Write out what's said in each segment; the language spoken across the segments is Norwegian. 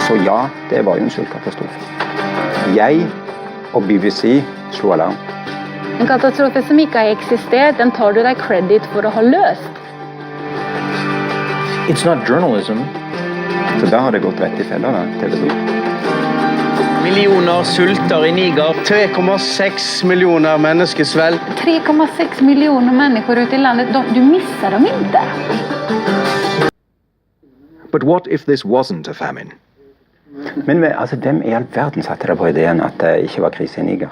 Så ja, det var jo en sultkatastrofe. Jeg og BBC slo alarm. En katastrofe som ikke har eksistert, den tar du deg credit for å ha løst. It's not journalism. Så da har det gått rett i fella, da, TV 2. Millioner sulter i Niger. 3,6 millioner mennesker svelt. 3,6 millioner mennesker ute i landet, du misser dem ikke. But what if this wasn't a famine? Men altså, hvem i all verden satte det på ideen at det ikke var krise i Niger?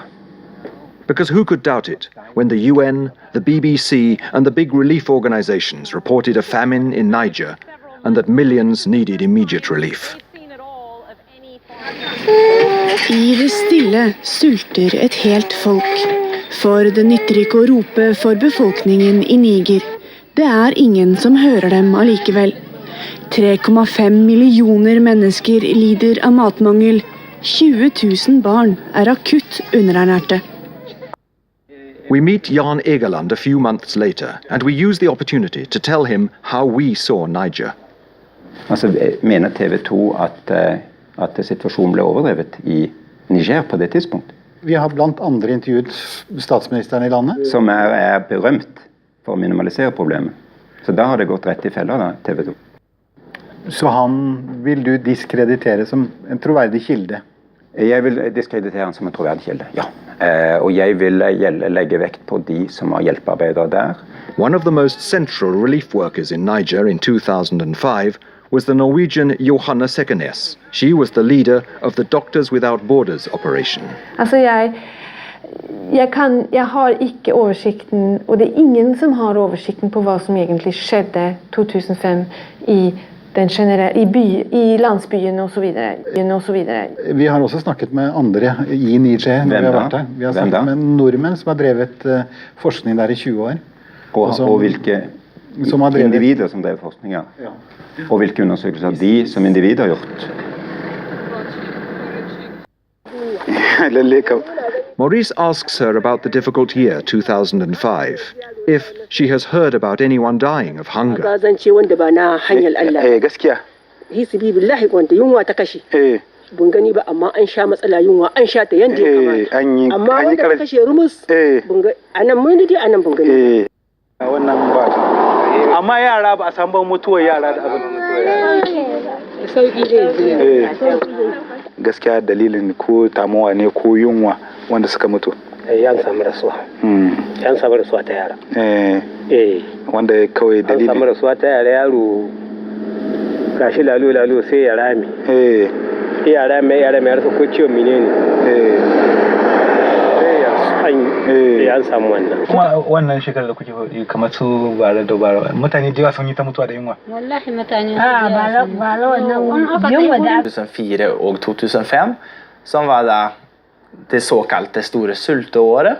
Because who could doubt it when the UN, the BBC and the big relief organizations reported a famine in Niger and that millions needed immediate relief? I det stille sulter et helt folk. For det nytter ikke å rope for befolkningen i Niger. Det er ingen som hører dem allikevel. 3,5 millioner mennesker lider av matmangel. 20 000 barn er akutt underernærte. We meet Jan Egeland a few months later, and we use the opportunity to tell him how we saw Niger. Altså, mener TV 2 at situasjonen ble overdrevet i Niger på det tidspunkt? Vi har blant andre intervjuet statsministeren i landet. Som er berømt for å minimalisere problemet. Så da har det gått rett i fella, da, TV 2. Så han vil du diskreditere som en troverdig kilde? Jeg vil diskreditere han som en troverdig kilde, ja. Og jeg vil legge vekt på de som har hjelpearbeidere der. One of the most central relief workers in Niger in 2005 was the Norwegian Johanna Sekenes. She was the leader of the Doctors Without Borders operation. Altså jeg har ikke oversikten, og det er ingen som har oversikten på hva som egentlig skjedde 2005 i landsbyen og så videre. Vi har også snakket med andre i Niger. Hvem da? Vi har snakket med nordmenn som har drevet forskning der i 20 år. Og hvilke individer som drev forskning, ja. Og hvilke undersøkelser de som individer har gjort. Maurice asks her about the difficult year 2005, if she has heard about anyone dying of hunger. Gaskiya. Hisbi billahi wanda yunwa ta kashe. Bun gani ba amma an sha matsala yunwa an sha ta yanda ya kamata. Amma wanda ta kashe rumus bun ga anan mun dai anan bun gani. Wannan ba. Amma yara ba a san ban mutuwar yara da abin. Sauki dai. Gaskiya dalilin ko tamuwa ne ko yunwa wanda suka mutu. Yan samu rasuwa. Yan samu rasuwa ta yara. Wanda kawai dalilin. An samu rasuwa ta yaro gashi lalo sai ya rami. Yara mai rasa ko ciwon menene. Ya samu wannan. Kuma wannan shekarar da kuke kamar su bara da bara mutane da yawa sun yi ta mutuwa da yunwa. Wallahi mutane. Yunwa 2004 og 2005 som var da det såkalte store sulteåret,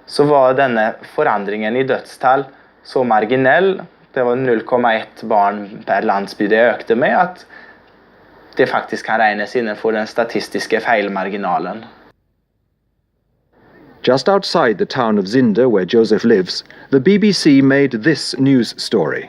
så var denne forandringen i dødstall så marginell. Det var 0,1 barn per landsby det økte med, at det faktisk kan regnes innenfor den statistiske feilmarginalen. Just outside the town of Zinder, where Joseph lives, the BBC made this news story.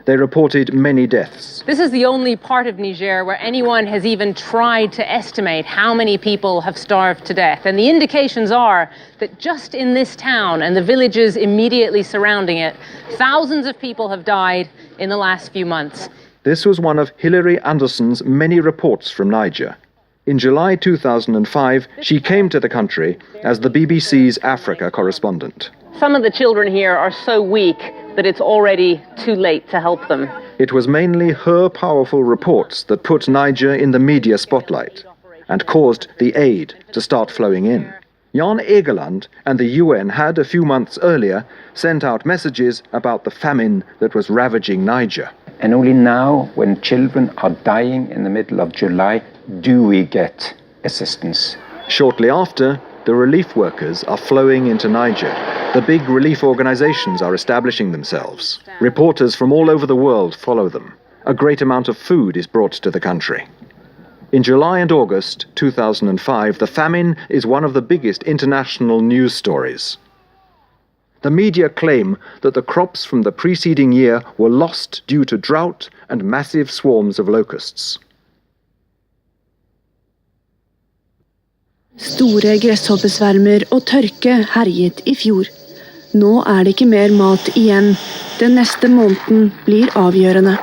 They reported many deaths. This is the only part of Niger where anyone has even tried to estimate how many people have starved to death. And the indications are that just in this town and the villages immediately surrounding it, thousands of people have died in the last few months. This was one of Hilary Anderson's many reports from Niger. In July 2005, she came to the country as the BBC's Africa correspondent. Some of the children here are so weak that it's already too late to help them. It was mainly her powerful reports that put Niger in the media spotlight and caused the aid to start flowing in. Jan Egeland and the UN had a few months earlier sent out messages about the famine that was ravaging Niger. And only now, when children are dying in the middle of July, do we get assistance. Shortly after, the relief workers are flowing into Niger. The big relief organizations are establishing themselves. Reporters from all over the world follow them. A great amount of food is brought to the country. In July and August 2005, the famine is one of the biggest international news stories. The media claim that the crops from the preceding year were lost due to drought and massive swarms of locusts. Store gresshoppesvermer og tørke herjet I fjor. Nå det ikke mer mat igjen. Den neste måneden blir avgjørende.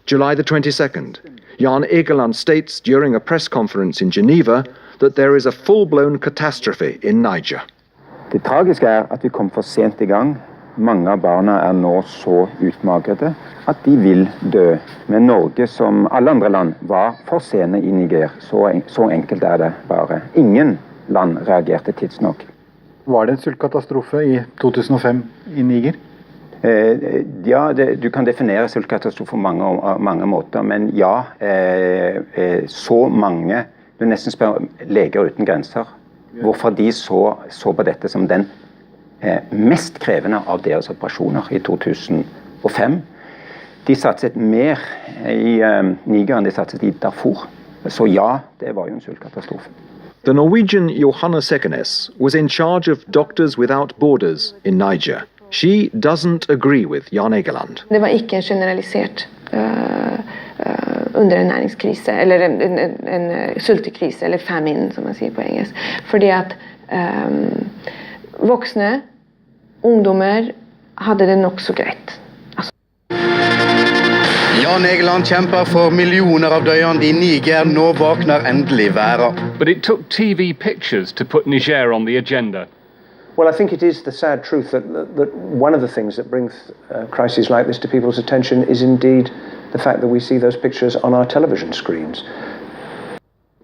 July the 22nd. Jan Egeland states during a press conference in Geneva that there is a full-blown catastrophe in Niger. Det tragiske at vi kom for sent I gang. Mange av barna nå så utmagrede at de vil dø. Men Norge, som alle andre land, var for sene I Niger. Så enkelt det bare. Ingen land reagerte tidsnok. Var det en sultkatastrofe I 2005 I Niger? Ja, du kan definere sultkatastrofe på mange måter, men ja, så mange, du nesten spør Leger uten grenser, hvorfor de så på dette som den mest krevende av deres operasjoner I 2005. De satset mer I Niger enn de satset I Darfur, så ja, det var jo en sultkatastrofe. The Norwegian Johanna Sekenes was in charge of Doctors Without Borders in Niger. She doesn't agree with Jan Egeland. Det var ikke en generalisert underernæringskrise, eller en sultekrise, eller famine, som man sier på engelsk. Fordi at voksne, ungdommer, hadde det nok så greit. Jan Egeland kjemper for millioner av døyende I Niger. Nå våkner endelig været. But it took TV pictures to put Niger on the agenda. Well, I think it is the sad truth that one of the things that brings crises like this to people's attention is indeed the fact that we see those pictures on our television screens.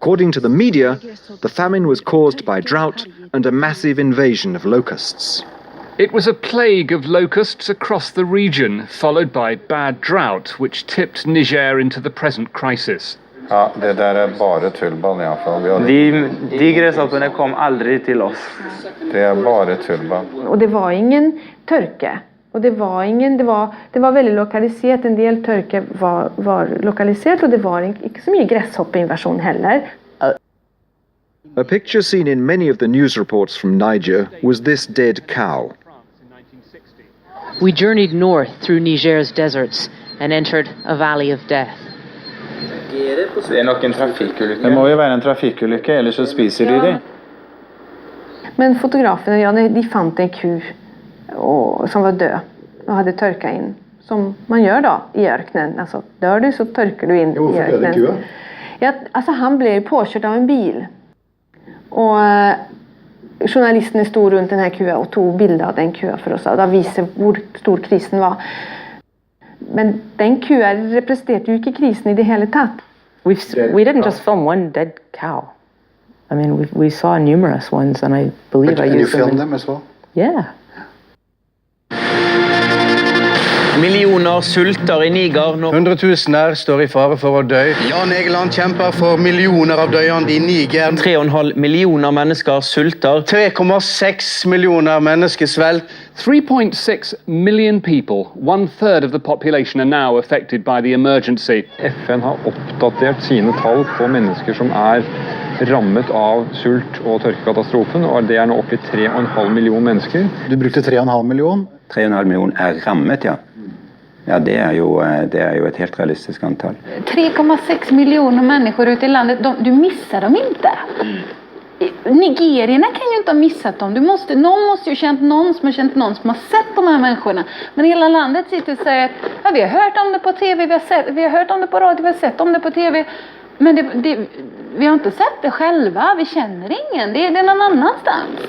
According to the media, the famine was caused by drought and a massive invasion of locusts. It was a plague of locusts across the region, followed by bad drought, which tipped Niger into the present crisis. Ja, det der bare tullball I alle fall. De gresshoppene kom aldri til oss. Det bare tullball. Og det var ingen tørke. Og det var veldig lokalisert. En del tørke var lokalisert, og det var ikke så mye gresshoppeinvasjon heller. A picture seen in many of the news reports from Niger was this dead cow. We journeyed north through Niger's deserts and entered a valley of death. Det nok en trafikkulykke. Det må jo være en trafikkulykke, ellers så spiser de det. Men fotografene, ja, de fant en ku som var død og hadde tørket inn. Som man gjør da I ørkenen. Altså, dør du, så tørker du inn I ørkenen. Hvorfor døde kua? Ja, altså, han ble påkjørt av en bil. Og journalistene stod rundt denne kua og tog bilder av den kua for oss. Og da viser hvor stor krisen var. Men den kua representerte jo ikke krisen I det hele tatt. We didn't just film one dead cow. I mean, we saw numerous ones, and I believe I used them. And you filmed them as well? Yeah. Millioner sulter I Niger. Hundretusener står I fare for å dø. Jan Egeland kjemper for millioner av døyende I Niger. 3,5 millioner mennesker sulter. 3,6 millioner mennesker svelt. 3.6 million people, 1/3 of the population, are now affected by the emergency. FN har oppdatert sine tall på mennesker som rammet av sult og tørkekatastrofen, og det nå oppe I 3,5 millioner mennesker. Du brukte 3,5 millioner? 3,5 millioner rammet, ja. Ja, det jo et helt realistisk antall. 3,6 miljoner människor ute I landet, du missar dem inte. Nigerierna kan ju inte ha missat dem. Någon måste ju känt någon som har känt någon som har sett de här människorna. Men hela landet sitter och säger ja, vi har hört om det på TV, vi har hört om det på radio, vi har sett om det på TV. Men vi har inte sett det själva, vi känner ingen. Det någon annanstans.